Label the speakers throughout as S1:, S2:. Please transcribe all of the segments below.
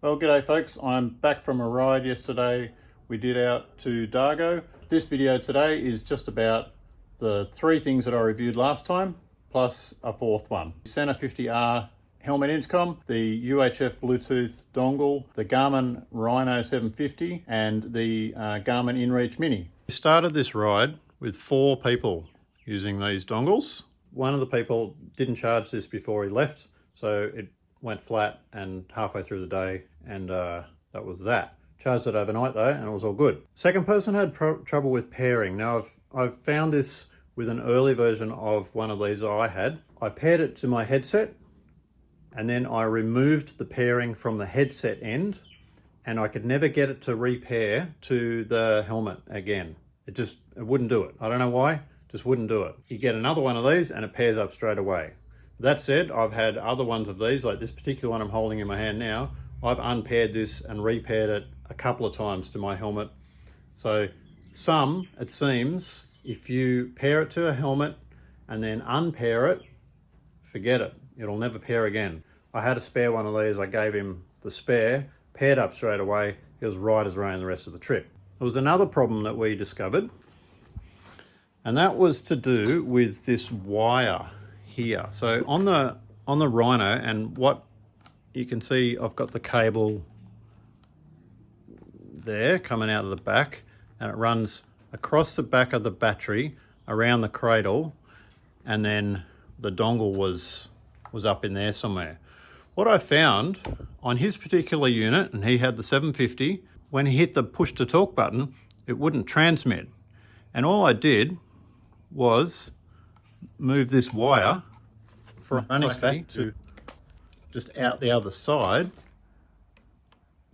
S1: Well, g'day folks. I'm back from a ride yesterday we did out to Dargo. This video today is just about the 3 things that I reviewed last time, plus a 4th one. Sena 50R helmet intercom, the UHF Bluetooth dongle, the Garmin Rino 750, and the Garmin inReach Mini. We started this ride with 4 people using these dongles. One of the people didn't charge this before he left, so it went flat and halfway through the day, and that was that. Charged it overnight though, and it was all good. Second person had trouble with pairing. Now I've found this with an early version of one of these I had. I paired it to my headset, and then I removed the pairing from the headset end, and I could never get it to repair to the helmet again. It wouldn't do it. I don't know why, just wouldn't do it. You get another one of these and it pairs up straight away. That said, I've had other ones of these, like this particular one I'm holding in my hand now. I've unpaired this and repaired it a couple of times to my helmet. So it seems, if you pair it to a helmet and then unpair it, forget it. It'll never pair again. I had a spare one of these. I gave him the spare, paired up straight away. It was right as rain the rest of the trip. There was another problem that we discovered, and that was to do with this wire here. So on the Rhino, and what you can see, I've got the cable there coming out of the back, and it runs across the back of the battery around the cradle, and then the dongle was up in there somewhere. What I found on his particular unit, and he had the 750, when he hit the push to talk button, it wouldn't transmit. And all I did was move this wire from running back to just out the other side.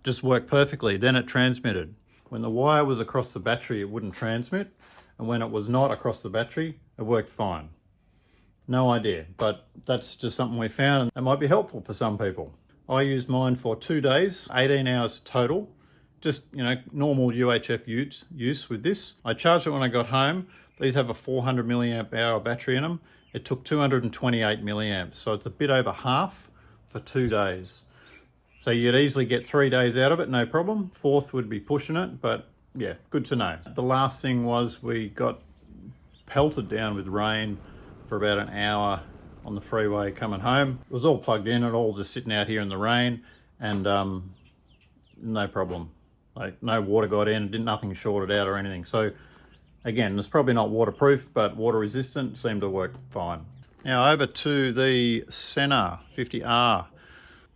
S1: Just worked perfectly. Then it transmitted. When the wire was across the battery, it wouldn't transmit, and when it was not across the battery, it worked fine. No idea, but that's just something we found, and it might be helpful for some people. I used mine for 2 days, 18 hours total. Just, normal UHF use with this. I charged it when I got home. These have a 400 milliamp hour battery in them. It took 228 milliamps, so it's a bit over half for 2 days. So you'd easily get 3 days out of it, no problem. 4th would be pushing it, but yeah, good to know. The last thing was we got pelted down with rain for about an hour on the freeway coming home. It was all plugged in, it all just sitting out here in the rain, and no problem. Like, no water got in, nothing shorted out or anything. So again, it's probably not waterproof, but water resistant, seemed to work fine. Now over to the Sena 50R.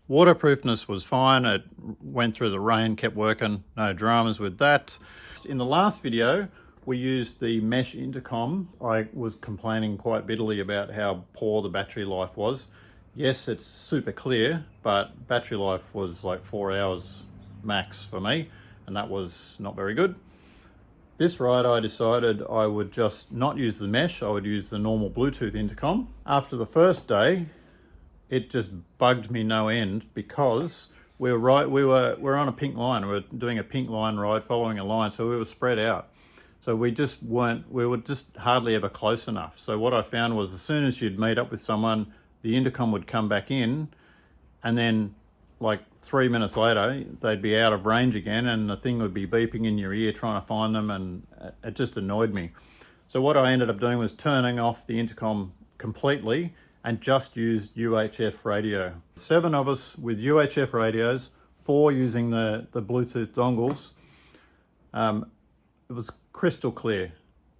S1: Waterproofness was fine. It went through the rain, kept working, no dramas with that. In the last video, we used the mesh intercom. I was complaining quite bitterly about how poor the battery life was. Yes, it's super clear, but battery life was like 4 hours max for me, and that was not very good. This ride, I decided I would just not use the mesh. I would use the normal Bluetooth intercom. After the first day, it just bugged me no end, because we're on a pink line. We're doing a pink line ride, following a line, so we were spread out. So we were just hardly ever close enough. So what I found was, as soon as you'd meet up with someone, the intercom would come back in, and then like 3 minutes later, they'd be out of range again, and the thing would be beeping in your ear trying to find them, and it just annoyed me. So what I ended up doing was turning off the intercom completely and just used UHF radio. 7 of us with UHF radios, 4 using the Bluetooth dongles. It was crystal clear,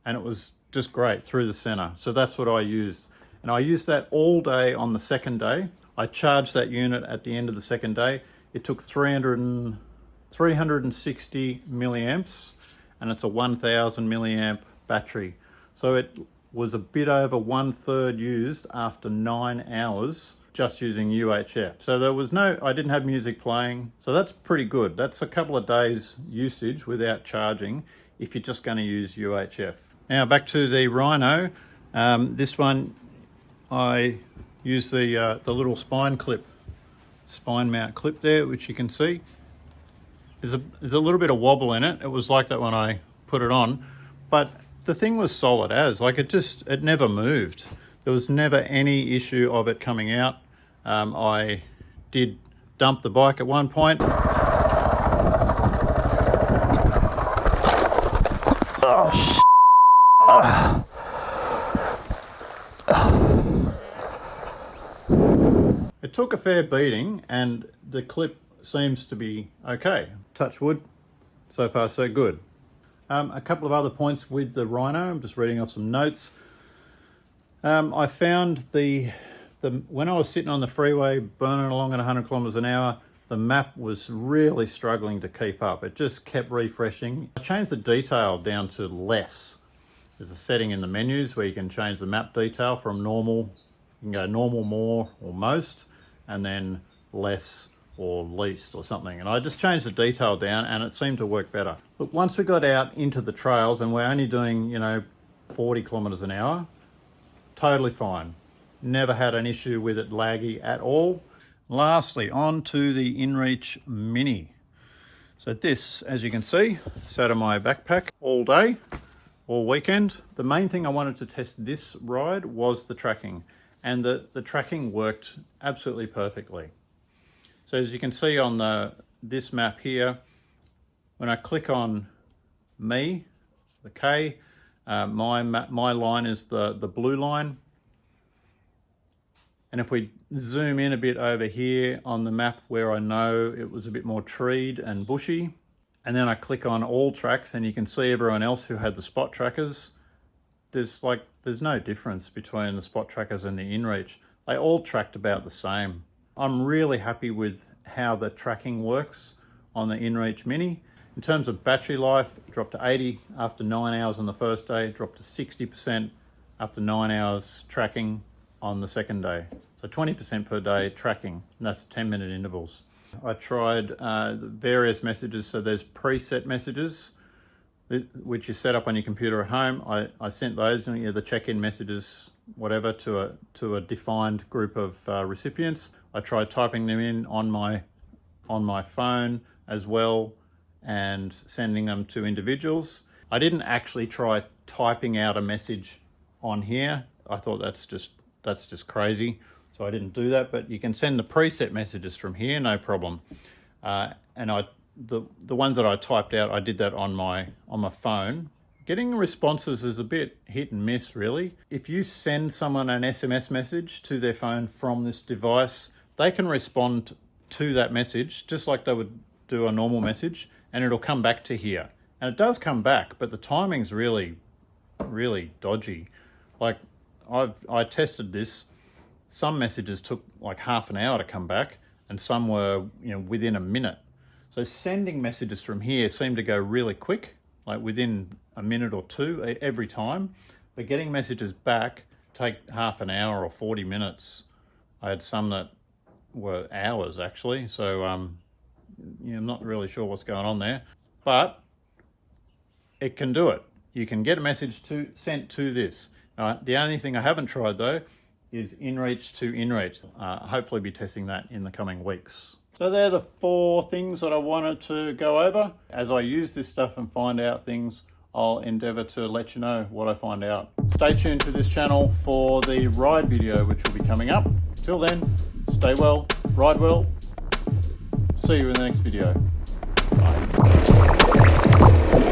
S1: and it was just great through the Sena. So that's what I used. And I used that all day on the second day. I charged that unit at the end of the second day. It took 360 milliamps, and it's a 1000 milliamp battery. So it was a bit over 1/3 used after 9 hours just using UHF. So I didn't have music playing. So that's pretty good. That's a couple of days usage without charging if you're just going to use UHF. Now back to the Rhino. This one, I use the little spine mount clip there, which you can see. There's a little bit of wobble in it. It was like that when I put it on, but the thing was solid as, like it never moved. There was never any issue of it coming out. I did dumped the bike at one point.
S2: Oh,
S1: It took a fair beating and the clip seems to be okay. Touch wood, so far so good. A couple of other points with the Rhino. I'm just reading off some notes. I found when I was sitting on the freeway burning along at 100 kilometers an hour, the map was really struggling to keep up. It just kept refreshing. I changed the detail down to less. There's a setting in the menus where you can change the map detail from normal. You can go normal, more, or most, and then less or least or something. And I just changed the detail down and it seemed to work better. But once we got out into the trails and we're only doing, 40 kilometers an hour, totally fine. Never had an issue with it laggy at all. Lastly, on to the inReach Mini. So this, as you can see, sat in my backpack all day, all weekend. The main thing I wanted to test this ride was the tracking, and the tracking worked absolutely perfectly. So as you can see on this map here, when I click on me, the K, my line is the blue line. And if we zoom in a bit over here on the map where I know it was a bit more treed and bushy, and then I click on all tracks and you can see everyone else who had the spot trackers, there's no difference between the spot trackers and the inReach. They all tracked about the same. I'm really happy with how the tracking works on the inReach Mini. In terms of battery life, it dropped to 80 after 9 hours on the first day, dropped to 60% after 9 hours tracking on the second day. So 20% per day tracking, and that's 10-minute intervals. I tried the various messages. So there's preset messages, which you set up on your computer at home. I sent those, the check-in messages, whatever, to a defined group of recipients. I tried typing them in on my phone as well and sending them to individuals. I didn't actually try typing out a message on here. I thought that's just crazy, so I didn't do that. But you can send the preset messages from here, no problem. And the ones that I typed out, I did that on my phone. Getting responses is a bit hit and miss, really. If you send someone an SMS message to their phone from this device, they can respond to that message just like they would do a normal message, and it'll come back to here. And it does come back, but the timing's really, really dodgy. Like, I tested this. Some messages took like half an hour to come back, and some were within a minute. So sending messages from here seemed to go really quick, like within a minute or two every time. But getting messages back take half an hour or 40 minutes. I had some that were hours actually. So I'm not really sure what's going on there, but it can do it. You can get a message sent to this. The only thing I haven't tried though is inReach to inReach. Hopefully be testing that in the coming weeks. So they're the 4 things that I wanted to go over. As I use this stuff and find out things, I'll endeavour to let you know what I find out. Stay tuned to this channel for the ride video, which will be coming up. Till then, stay well, ride well. See you in the next video. Bye.